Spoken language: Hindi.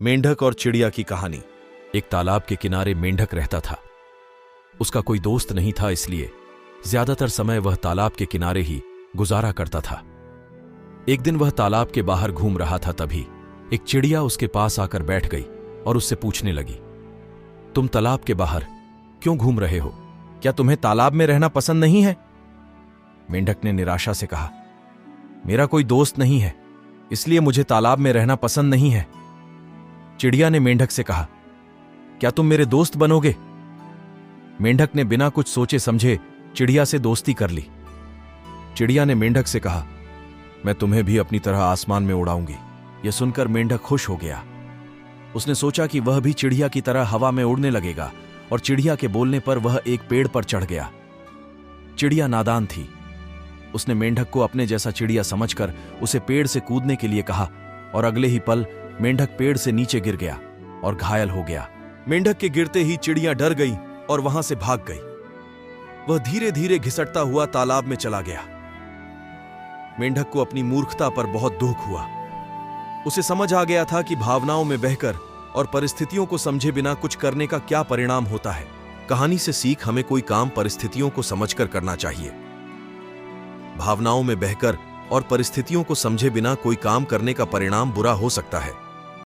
मेंढक और चिड़िया की कहानी। एक तालाब के किनारे मेंढक रहता था। उसका कोई दोस्त नहीं था, इसलिए ज्यादातर समय वह तालाब के किनारे ही गुजारा करता था। एक दिन वह तालाब के बाहर घूम रहा था, तभी एक चिड़िया उसके पास आकर बैठ गई और उससे पूछने लगी, तुम तालाब के बाहर क्यों घूम रहे हो? क्या तुम्हें तालाब में रहना पसंद नहीं है? मेंढक ने निराशा से कहा, मेरा कोई दोस्त नहीं है, इसलिए मुझे तालाब में रहना पसंद नहीं है। चिड़िया ने मेंढक से कहा, क्या तुम मेरे दोस्त बनोगे? मेंढक ने बिना कुछ सोचे समझे चिड़िया से दोस्ती कर ली। चिड़िया ने मेंढक से कहा, मैं तुम्हें भी अपनी तरह आसमान में उड़ाऊंगी। यह सुनकर मेंढक खुश हो गया। उसने सोचा कि वह भी चिड़िया की तरह हवा में उड़ने लगेगा और चिड़िया के बोलने पर वह एक पेड़ पर चढ़ गया। चिड़िया नादान थी। उसने मेंढक को अपने जैसा चिड़िया समझकर उसे पेड़ से कूदने के लिए कहा और अगले ही पल मेंढक पेड़ से नीचे गिर गया और घायल हो गया। मेंढक के गिरते ही चिड़िया डर गई और वहां से भाग गई। वह धीरे धीरे घिसटता हुआ तालाब में चला गया। मेंढक को अपनी मूर्खता पर बहुत दुख हुआ। उसे समझ आ गया था कि भावनाओं में बहकर और परिस्थितियों को समझे बिना कुछ करने का क्या परिणाम होता है। कहानी से सीख, हमें कोई काम परिस्थितियों को समझकर करना चाहिए। भावनाओं में बहकर और परिस्थितियों को समझे बिना कोई काम करने का परिणाम बुरा हो सकता है।